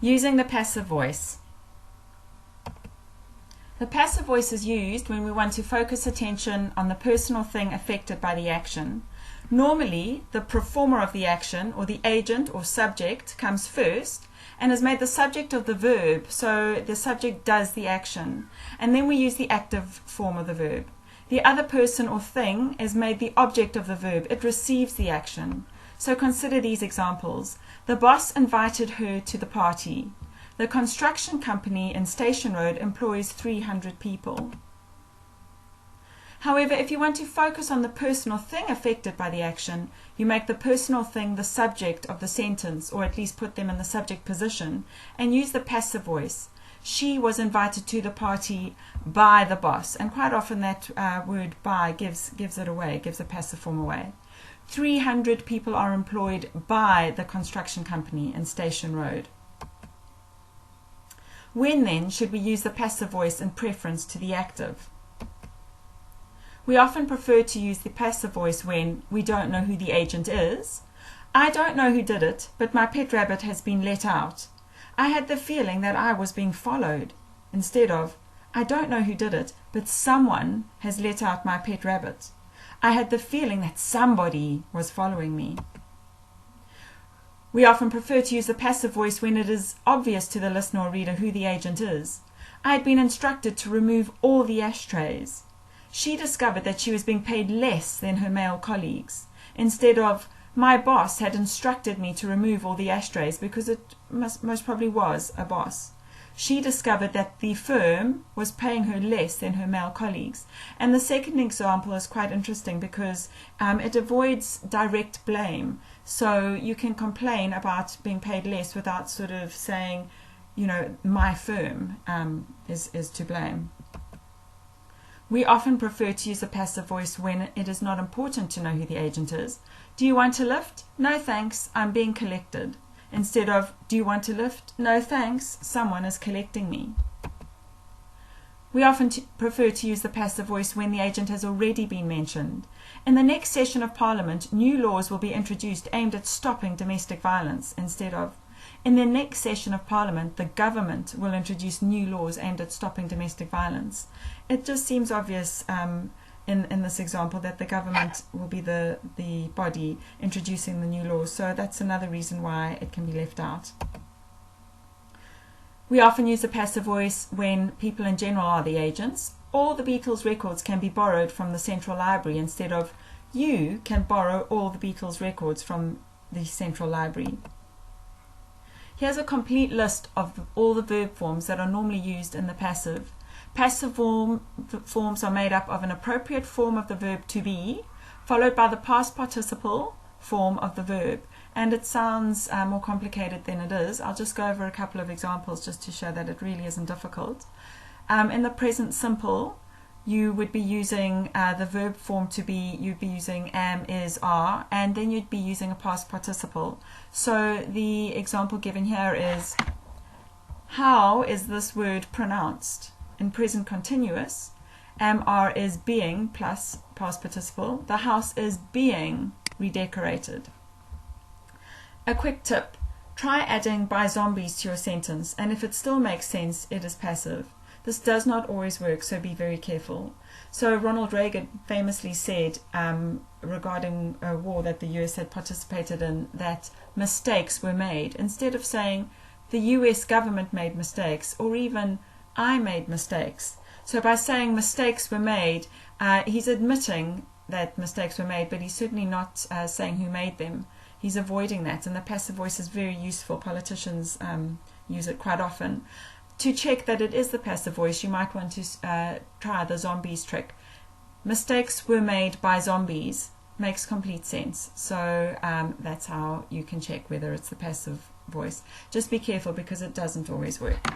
Using the passive voice. The passive voice is used when we want to focus attention on the person or thing affected by the action. Normally, the performer of the action, or the agent or subject, comes first and is made the subject of the verb, so the subject does the action. And then we use the active form of the verb. The other person or thing is made the object of the verb. It receives the action. So consider these examples. The boss invited her to the party. The construction company in Station Road employs 300 people. However, if you want to focus on the person or thing affected by the action, you make the person or thing the subject of the sentence, or at least put them in the subject position, and use the passive voice. She was invited to the party by the boss, and quite often that word by gives it away, gives the passive form away. 300 people are employed by the construction company in Station Road. When then should we use the passive voice in preference to the active? We often prefer to use the passive voice when we don't know who the agent is. I don't know who did it, but my pet rabbit has been let out. I had the feeling that I was being followed. Instead of, I don't know who did it, but someone has let out my pet rabbit. I had the feeling that somebody was following me. We often prefer to use the passive voice when it is obvious to the listener or reader who the agent is. I had been instructed to remove all the ashtrays. She discovered that she was being paid less than her male colleagues. Instead of, my boss had instructed me to remove all the ashtrays, because it most probably was a boss. She discovered that the firm was paying her less than her male colleagues. And the second example is quite interesting because it avoids direct blame. So you can complain about being paid less without sort of saying, you know, my firm is to blame. We often prefer to use a passive voice when it is not important to know who the agent is. Do you want a lift? No thanks, I'm being collected. Instead of, do you want a lift? No thanks, someone is collecting me. We often prefer to use the passive voice when the agent has already been mentioned. In the next session of Parliament, new laws will be introduced aimed at stopping domestic violence. Instead of, in the next session of Parliament, the government will introduce new laws aimed at stopping domestic violence. It just seems obvious in this example that the government will be the body introducing the new laws, so that's another reason why it can be left out. We often use the passive voice when people in general are the agents. All the Beatles records can be borrowed from the Central Library, instead of, you can borrow all the Beatles records from the Central Library. Here's a complete list of all the verb forms that are normally used in the passive. Passive forms are made up of an appropriate form of the verb to be, followed by the past participle form of the verb. And it sounds more complicated than it is. I'll just go over a couple of examples just to show that it really isn't difficult. In the present simple, you would be using the verb form to be, you'd be using am, is, are, and then you'd be using a past participle. So the example given here is, how is this word pronounced? In present continuous, am, are is being plus past participle. The house is being redecorated. A quick tip, try adding by zombies to your sentence, and if it still makes sense, it is passive. This does not always work, so be very careful. So Ronald Reagan famously said regarding a war that the US had participated in, that mistakes were made. Instead of saying the US government made mistakes, or even I made mistakes. So by saying mistakes were made, he's admitting that mistakes were made, but he's certainly not saying who made them. He's avoiding that, and the passive voice is very useful. Politicians use it quite often. To check that it is the passive voice, you might want to try the zombies trick. Mistakes were made by zombies makes complete sense. So that's how you can check whether it's the passive voice. Just be careful because it doesn't always work.